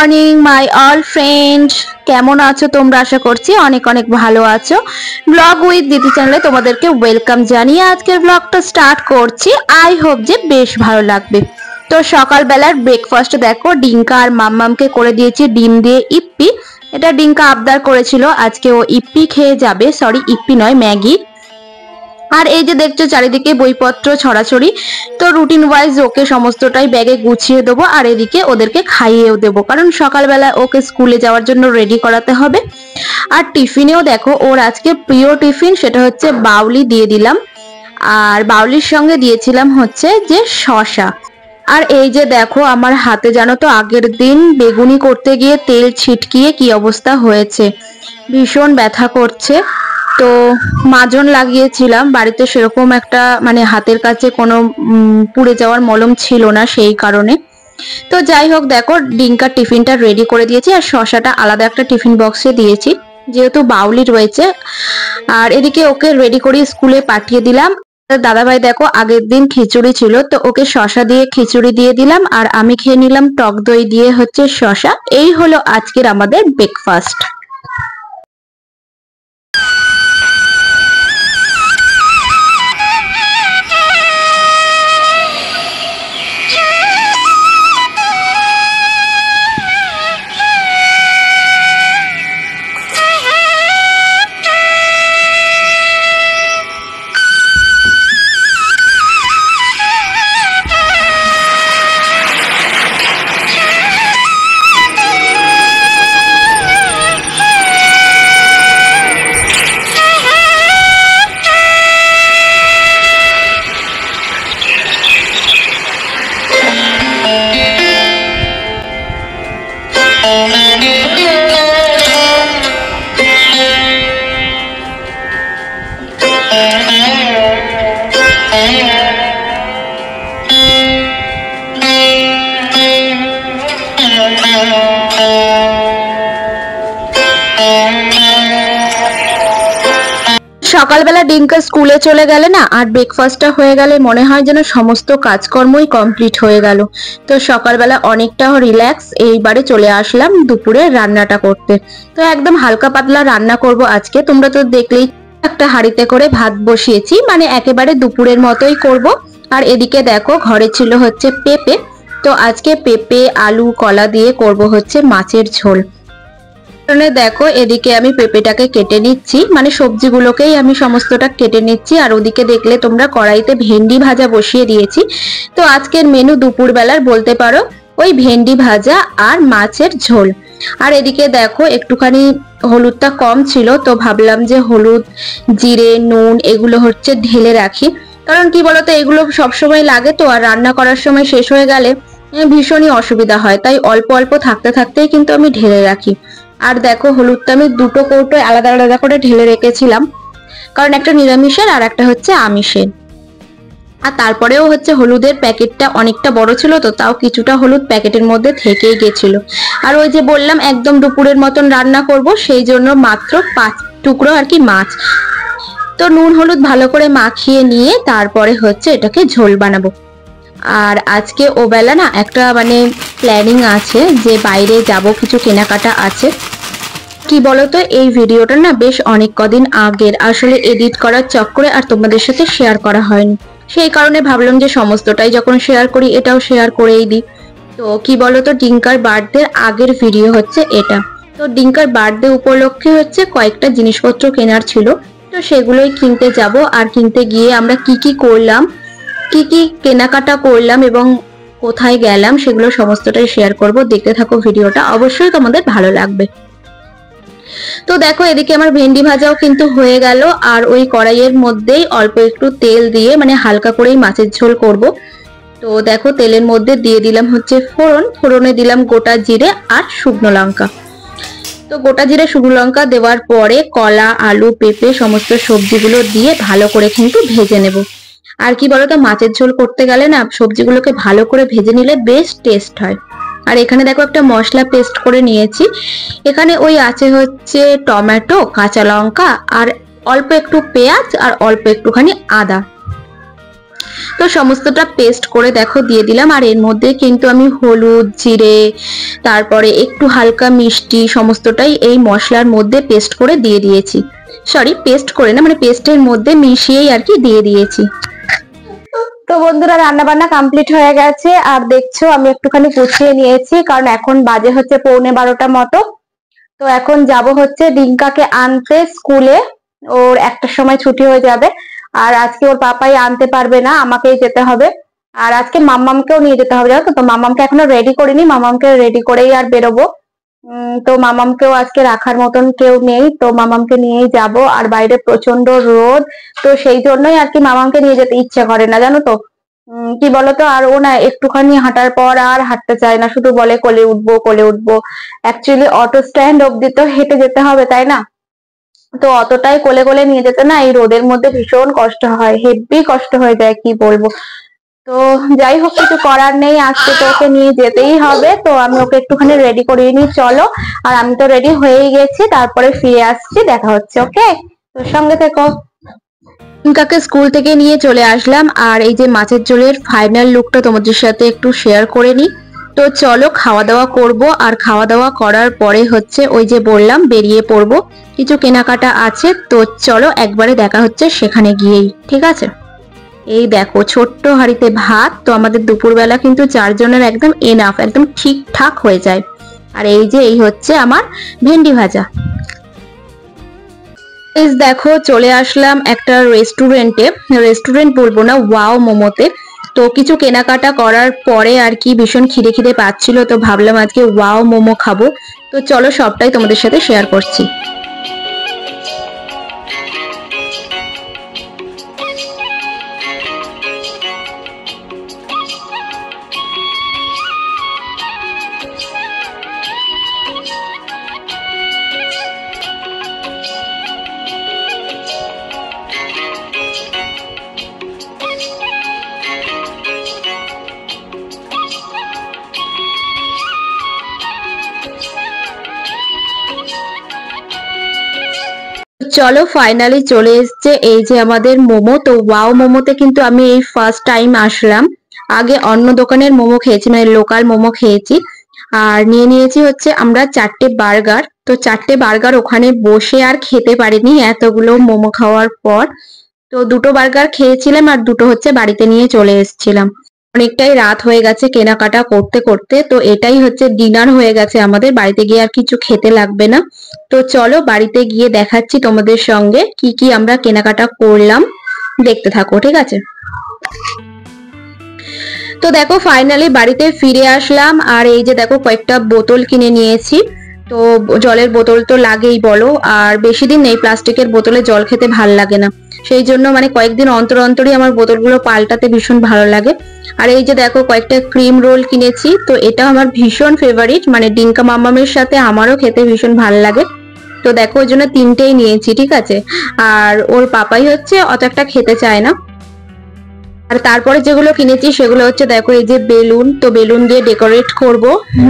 Morning my all friends, কেমন আছো তোমরা? আশা করছি অনেক অনেক ভালো আছো। ব্লগ উইথ দিদি চ্যানেলে তোমাদেরকে ওয়েলকাম জানিয়ে আজকের ব্লগটা স্টার্ট করছি। আই হোপ যে বেশ ভালো লাগবে। তো সকালবেলার ব্রেকফাস্ট দেখো, ডিঙ্কা আর মাম্মামকে করে দিয়েছি ডিম দিয়ে ইপ্পি। এটা ডিঙ্কা আবদার করেছিল, আজকে ও ইপ্পি খেয়ে যাবে, সরি ইপ্পি নয় ম্যাগি। আর এই যে দেখছো চারিদিকে বইপত্র ছড়াছড়ি, তো রুটিন ওয়াইজ ওকে সমস্তটাই ব্যাগে গুছিয়ে দেবো আর এদিকে ওদেরকে খাইয়েও দেবো, কারণ সকালবেলা ওকে স্কুলে যাওয়ার জন্য রেডি করাতে হবে। আর টিফিনেও দেখো ওর আজকে প্রিয় টিফিন, সেটা হচ্ছে বাউলি দিয়ে দিলাম, আর বাউলির সঙ্গে দিয়েছিলাম হচ্ছে যে শসা। আর এই যে দেখো আমার হাতে জানো তো আগের দিন বেগুনি করতে গিয়ে তেল ছিটকিয়ে কি অবস্থা হয়েছে, ভীষণ ব্যথা করছে। তো মাজন লাগিয়েছিলাম, বাড়িতে সেরকম একটা মানে হাতের কাছে কোনো পুড়ে যাওয়ার মলম ছিল না, সেই কারণে। তো যাই হোক দেখো ডিঙ্কার টিফিনটা রেডি করে দিয়েছি আর শসাটা আলাদা একটা টিফিন বক্সে দিয়েছি, যেহেতু বাউলি রয়েছে। আর এদিকে ওকে রেডি করে স্কুলে পাঠিয়ে দিলাম। দাদাভাই দেখো আগের দিন খিচুড়ি ছিল, তো ওকে শসা দিয়ে খিচুড়ি দিয়ে দিলাম আর আমি খেয়ে নিলাম টক দই দিয়ে হচ্ছে শসা। এই হলো আজকের আমাদের ব্রেকফাস্ট। সকালবেলা ডিঙ্কা স্কুলে চলে গেলে না, আর ব্রেকফাস্টটা হয়ে গেলে মনে হয় যেন সমস্ত কাজকর্মই কমপ্লিট হয়ে গেল। তো সকালবেলা অনেকটা রিল্যাক্স, এইবারে চলে আসলাম দুপুরে রান্নাটা করতে। তো একদম হালকা পাতলা রান্না করব আজকে, তোমরা তো দেখলেই একটা হাঁড়িতে করে ভাত বসিয়েছি, মানে একেবারে দুপুরের মতোই করব। আর এদিকে দেখো ঘরে ছিল হচ্ছে পেঁপে, তো আজকে পেঁপে আলু কলা দিয়ে করব হচ্ছে মাছের ঝোল। দেখো এদিকে আমি পেঁপেটাকে কেটে নিচ্ছি, মানে সবজিগুলোকেই আমি সমস্তটা কেটে নিচ্ছি। আর ওদিকে দেখলে তোমরা কড়াইতে ভেন্ডি ভাজা বসিয়ে দিয়েছি। তো আজকের মেনু দুপুরবেলার বলতে পারো ওই ভেন্ডি ভাজা আর মাছের ঝোল। আর এদিকে দেখো একটুখানি হলুদটা কম ছিল, তো ভাবলাম যে হলুদ জিরে নুন এগুলো হচ্ছে ঢেলে রাখি, কারণ কি বলতো এগুলো সবসময় লাগে, তো আর রান্না করার সময় শেষ হয়ে গেলে ভীষণই অসুবিধা হয়, তাই অল্প অল্প থাকতে থাকতেই কিন্তু আমি ঢেলে রাখি। আর দেখো হলুদটা আমি দুটো কৌটোয় আলাদা আলাদা করে ঢেলে রেখেছিলাম, কারণ একটা নিরামিষের আর একটা হচ্ছে আমিষের। আর তারপরেও হচ্ছে হলুদের প্যাকেটটা অনেকটা বড় ছিল, তো তাও কিছুটা হলুদ প্যাকেটের মধ্যে থেকেই গেছিল। আর ওই যে বললাম একদম দুপুরের মতন রান্না করব, সেই জন্য মাত্র 5 টুকরো আর কি মাছ। তো নুন হলুদ ভালো করে মাখিয়ে নিয়ে তারপরে হচ্ছে এটাকে ঝোল বানাবো। আর আজকে ওবেলা না একটা মানে প্ল্যানিং আছে যে বাইরে যাব, কিছু কেনাকাটা আছে। কি বলতো এই ভিডিওটা না বেশ অনেক কদিন আগের, আসলে এডিট করার চক্করে আর তোমাদের সাথে শেয়ার করা হয়নি, সেই কারণে ভাবলাম যে সমস্তটাই যখন শেয়ার করি এটাও শেয়ার করেই দিই। তো কি বলতো ডিঙ্কার বার্থডে আগের ভিডিও হচ্ছে এটা। তো ডিঙ্কার বার্থডে উপলক্ষে হচ্ছে কয়েকটা জিনিসপত্র কেনার ছিল, তো সেগুলোই কিনতে যাব। আর কিনতে গিয়ে আমরা কি কি করলাম, কি কি কেনাকাটা করলাম এবং কোথায় গেলাম সেগুলো সমস্তটাই শেয়ার করব। দেখতে থাকো ভিডিওটা, অবশ্যই তোমাদের ভালো লাগবে। তো দেখো এদিকে আমার ভেন্ডি ভাজাও কিন্তু হয়ে গেল, আর ওই কড়াইয়ের মধ্যেই অল্প একটু তেল দিয়ে মানে হালকা করেই মাছের ঝোল করব। তো দেখো তেলের মধ্যে দিয়ে দিলাম হচ্ছে ফোড়ন, ফোড়নে দিলাম গোটা জিরে আর শুকনো লঙ্কা। তো গোটা জিরে শুকনো লঙ্কা দেওয়ার পরে কলা আলু পেঁপে সমস্ত সবজিগুলো দিয়ে ভালো করে কিন্তু ভেজে নেব। আর কি বলতো মাছের ঝোল করতে গেলে না সবজিগুলোকে ভালো করে ভেজে নিলে বেশ টেস্ট হয়। আর এখানে দেখো একটা মশলা পেস্ট করে নিয়েছি, এখানে ওই আছে হচ্ছে টমেটো কাঁচা লঙ্কা আর অল্প একটু পেঁয়াজ আর অল্প একটুখানি আদা। তো সমস্তটা পেস্ট করে দেখো দিয়ে দিলাম। আর এর মধ্যে কিন্তু আমি হলুদ, জিরে, তারপরে একটু হালকা মিষ্টি সমস্তটাই এই মশলার মধ্যে পেস্ট করে দিয়ে দিয়েছি। সরি, পেস্ট করে না, মানে পেস্টের মধ্যে মিশিয়েই আর কি দিয়ে দিয়েছি। তো বন্ধুরা, রান্না বান্না কমপ্লিট হয়ে গেছে। আর দেখছো আমি একটুখানি গুছিয়ে নিয়েছি, কারণ এখন বাজে হচ্ছে 11:15 মতো। তো এখন যাব হচ্ছে ডিঙ্কাকে আনতে স্কুলে। ওর 1টার সময় ছুটি হয়ে যাবে। আর আজকে ওর পাপাই আনতে পারবে না, আমাকেই যেতে হবে। আর আজকে মাম্মামকেও নিয়ে যেতে হবে, জানো তো। মাম্মামকে এখনো রেডি করিনি, মাম্মামকে রেডি করেই আর বেরোবো। তো মামামকেও আজকে রাখার মতন কেউ নেই, তো মামামকে নিয়েই যাব। আর বাইরে প্রচন্ড রোদ, তো সেই জন্যই আর কি মামামকে নিয়ে যেতে ইচ্ছা করে না, জানো তো। কি বলতো, আর ও না একটুখানি হাঁটার পর আর হাঁটতে চায় না, শুধু বলে কোলে উঠবো কোলে উঠবো। অ্যাকচুয়ালি অটো স্ট্যান্ড অব্দি তো হেঁটে যেতে হবে, তাই না? তো অতটাই কোলে কোলে নিয়ে যেতে না এই রোদের মধ্যে ভীষণ কষ্ট হয়, হেভি কষ্ট হয়ে যায়, কি বলবো। তো যাই হোক, কিছু করার নেই, আজকে তো ওকে নিয়ে যেতেই হবে। তো আমি ওকে একটুখানি রেডি করিয়ে নিই, চলো। আর আমি তো রেডি হয়েই গেছি, তারপরে ফিরে আসছি, দেখা হচ্ছে। ওকে, তোর সঙ্গে থেকো। ডিঙ্কাকে স্কুল থেকে নিয়ে চলে আসলাম। আর এই যে মাছের ঝোলের ফাইনাল লুকটা তোমাদের সাথে একটু শেয়ার করে নিই। তো চলো খাওয়া দাওয়া করব। আর খাওয়া দাওয়া করার পরে হচ্ছে ওই যে বললাম বেরিয়ে পড়বো, কিছু কেনাকাটা আছে। তো চলো একবারে দেখা হচ্ছে সেখানে গিয়েই, ঠিক আছে? এই দেখো ছোট্ট হাঁড়িতে ভাত। তো আমাদের দুপুরবেলা কিন্তু 4 জনের একদম এনাফ, একদম ঠিকঠাক হয়ে যায়। আর এই যে এই হচ্ছে আমার ভেন্ডি ভাজা। দেখো চলে আসলাম একটা রেস্টুরেন্টে, রেস্টুরেন্ট বলবো না, ওয়াও মোমোতে। তো কিছু কেনাকাটা করার পরে আর কি ভীষণ খিদে খিদে পাচ্ছিল, তো ভাবলাম আজকে ওয়াও মোমো খাবো। তো চলো সবটাই তোমাদের সাথে শেয়ার করছি। চলো ফাইনালি চলে এসছে এই যে আমাদের মোমো। তো ওয়াও মোমোতে কিন্তু আমি এই ফার্স্ট টাইম আসলাম। আগে অন্য দোকানের মোমো খেয়েছি, মানে লোকাল মোমো খেয়েছি। আর নিয়ে নিয়েছি হচ্ছে আমরা 4টে বার্গার। তো 4টে বার্গার ওখানে বসে আর খেতে পারিনি এতগুলো মোমো খাওয়ার পর। তো 2টো বার্গার খেয়েছিলাম, আর 2টো হচ্ছে বাড়িতে নিয়ে চলে এসেছিলাম। অনেকটাই রাত হয়ে গেছে কেনাকাটা করতে করতে। তো এটাই হচ্ছে ডিনার হয়ে গেছে আমাদের, বাড়িতে গিয়ে আর কিছু খেতে লাগবে না। তো চলো বাড়িতে গিয়ে দেখাচ্ছি তোমাদের সঙ্গে কি কি আমরা কেনাকাটা করলাম, দেখতে থাকো, ঠিক আছে? তো দেখো ফাইনালি বাড়িতে ফিরে আসলাম। আর এই যে দেখো কয়েকটা বোতল কিনে নিয়েছি। তো জলের বোতল তো লাগেই বলো, আর বেশি দিন নেই প্লাস্টিকের বোতলে জল খেতে ভাল লাগে না। সেই জন্য মানে কয়েকদিন অন্তর অন্তরই আমার বোতলগুলো পাল্টাতে ভীষণ ভালো লাগে। আর এই যে দেখো কয়েকটা ক্রিম রোল কিনেছি। তো এটা আমার ভীষণ ফেভারিট, মানে ডিঙ্কা মাম্মামের সাথে আমারও খেতে ভীষণ ভালো লাগে। তো দেখো ওই জন্য 3টেই নিয়েছি, ঠিক আছে? আর ওর পাপাই হচ্ছে অত একটা খেতে চায় না। আর তারপরে যেগুলো কিনেছি সেগুলো হচ্ছে দেখো এই যে বেলুন। তো বেলুন দিয়ে ডেকোরেট করব,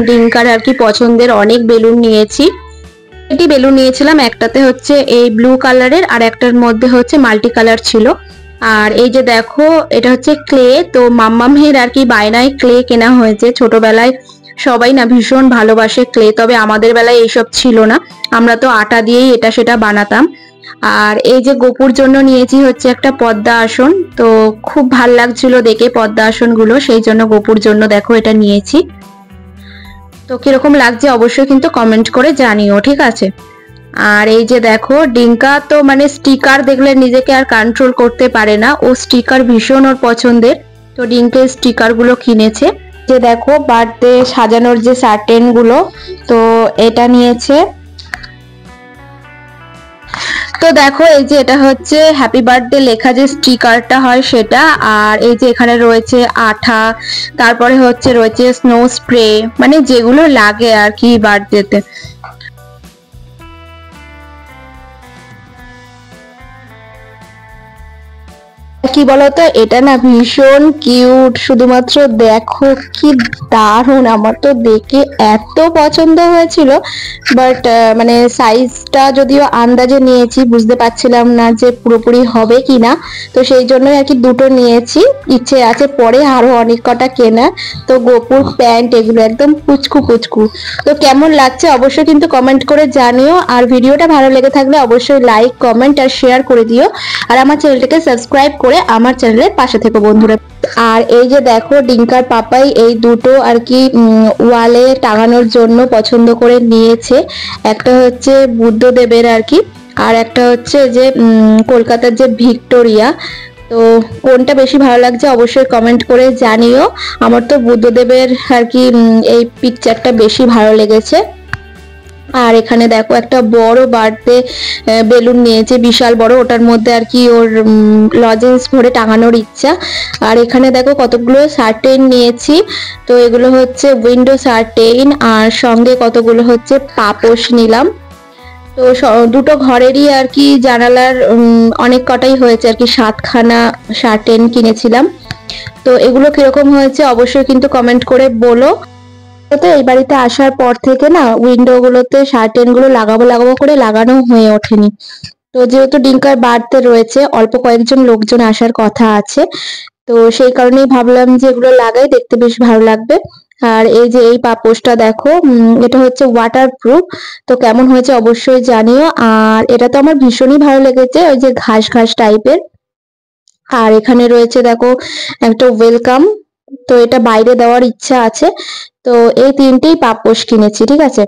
ডিঙ্কার আর কি পছন্দের অনেক বেলুন নিয়েছি। এটি বেলুন নিয়েছিলাম, একটাতে হচ্ছে এই ব্লু কালারের, আর একটার মধ্যে হচ্ছে মাল্টি কালার ছিল। আর এই যে দেখো এটা হচ্ছে ক্লে। তো মাম্মামের আর কি বায়নায় ক্লে কেনা হয়েছে। ছোটবেলায় সবাই না ভীষণ ভালোবাসে ক্লে, তবে আমাদের বেলায় এইসব ছিল না, আমরা তো আটা দিয়েই এটা সেটা বানাতাম। আর এই যে গোপুর জন্য নিয়েছি হচ্ছে একটা পদ্মা আসন। তো খুব ভাল লাগছিল দেখে পদ্মা আসনগুলো, সেই জন্য গোপুর জন্য দেখো এটা নিয়েছি। তো কিরকম লাগছে অবশ্যই কিন্তু কমেন্ট করে জানিও, ঠিক আছে? আর এই যে দেখো ডিঙ্কা তো মানে স্টিকার দেখলে নিজেকে আর কন্ট্রোল করতে পারে না, ও স্টিকার ভীষণ ওর পছন্দের। তো ডিঙ্কের স্টিকার গুলো কিনেছে। যে দেখো বার্থডে সাজানোর যে সার্টেন গুলো, তো এটা নিয়েছে। তো দেখো এই যে এটা হচ্ছে হ্যাপি বার্থডে লেখা যে স্টিকারটা হয় সেটা। আর এই যে এখানে রয়েছে আঠা, তারপরে হচ্ছে রয়েছে স্নো স্প্রে, মানে যেগুলো লাগে আর কি বার্থডেতে। কি বলতো, এটা না ভীষণ কিউট, শুধুমাত্র দেখো কি দারুণ, আমার তো দেখে এত পছন্দ হয়েছিল। বাট মানে সাইজটা যদিও আন্দাজে নিয়েছি, বুঝতে পারছিলাম না যে পুরোপুরি হবে কিনা, তো সেই জন্যই আর কি দুটো নিয়েছি। ইচ্ছে আছে পরে আরো অনেক কটা কেনা। তো গোপুর প্যান্ট এগুলো একদম পুচকু পুচকু। তো কেমন লাগছে অবশ্যই কিন্তু কমেন্ট করে জানিও, আর ভিডিওটা ভালো লেগে থাকলে অবশ্যই লাইক কমেন্ট আর শেয়ার করে দিও, আর আমার চ্যানেলটাকে সাবস্ক্রাইব করে আমার চ্যানেলের পাশে থেকো বন্ধুরা। আর এই যে দেখো ডিঙ্কার পাপাই এই দুটো আর কি ওয়ালে টাঙানোর জন্য পছন্দ করে নিয়েছে। একটা হচ্ছে বুদ্ধদেবের আর কি, আর একটা হচ্ছে যে কলকাতার যে ভিক্টোরিয়া। তো কোনটা বেশি ভালো লাগছে অবশ্যই কমেন্ট করে জানিও। আমার তো বুদ্ধদেবের আর কি এই পিকচারটা বেশি ভালো লেগেছে। আর এখানে দেখো একটা বড় বার্থডে বেলুন নিয়েছে, বিশাল বড়, ওটার মধ্যে আর কি ওর লজেন্স ভরে টাঙানোর ইচ্ছা। আর এখানে দেখো কতগুলো সার্টেন নিয়েছি, তো এগুলো হচ্ছে উইন্ডো সার্টেন, আর সঙ্গে কতগুলো হচ্ছে পাপোশ নিলাম। তো দুটো ঘরেরই আর কি জানালার অনেক কটাই হয়েছে আর কি, 7খানা সার্টেন কিনেছিলাম। তো এগুলো কিরকম হয়েছে অবশ্যই কিন্তু কমেন্ট করে বলো। তো এই বাড়িতে আসার পর থেকে না উইন্ডো গুলোতে শার্টেন গুলো লাগাবো লাগাবো করে লাগানো হয়ে ওঠেনি। তো যেহেতু ডিঙ্কার বাড়িতে রয়েছে, অল্প কয়েকজন লোকজন আসার কথা আছে, তো সেই কারণেই ভাবলাম যে এগুলো লাগাই, দেখতে বেশ ভালো লাগবে। আর এই যে এই পাপোশটা দেখো, এটা হচ্ছে ওয়াটার প্রুফ। তো কেমন হয়েছে অবশ্যই জানিও। আর এটা তো আমার ভীষণই ভালো লেগেছে, ওই যে ঘাস ঘাস টাইপের। আর এখানে রয়েছে দেখো একটা ওয়েলকাম, তো এটা বাইরে দেওয়ার ইচ্ছা আছে। তো এই তিনটেই পাপোশ কিনেছি, ঠিক আছে।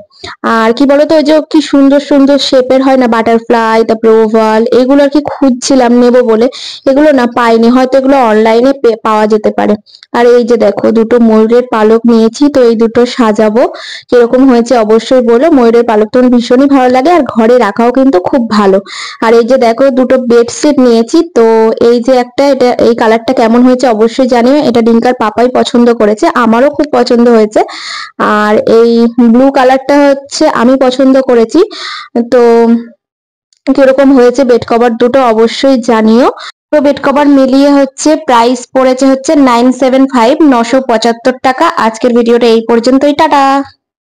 আর কি বলতো, ওই যে কি সুন্দর সুন্দর শেপের হয় না, বাটারফ্লাই, তারপরে ওভাল, এগুলো আর কি খুঁজছিলাম নেবো বলে, এগুলো না পাইনি, হয়তো এগুলো অনলাইনে পাওয়া যেতে পারে। আর এই যে দেখো দুটো ময়ূরের পালক নিয়েছি, তো এই দুটো সাজাবো, কিরকম হয়েছে অবশ্যই বলো। ময়ূরের পালক তো ভীষণই ভালো লাগে, আর ঘরে রাখাও কিন্তু খুব ভালো। আর এই যে দেখো দুটো বেডশিট নিয়েছি, তো এই যে একটা, এটা এই কালারটা কেমন হয়েছে অবশ্যই জানিও। এটা ডিঙ্কার পাপাই পছন্দ করেছে, আমারও খুব পছন্দ হয়েছে। আর এই ব্লু কালারটা হচ্ছে আমি পছন্দ করেছি। তো কিরকম হয়েছে বেড কভার দুটো অবশ্যই জানিও। তো বেড কভার মিলিয়ে হচ্ছে প্রাইস পড়েছে হচ্ছে 975, 975 টাকা। আজকের ভিডিওটা এই পর্যন্তই, টাটা।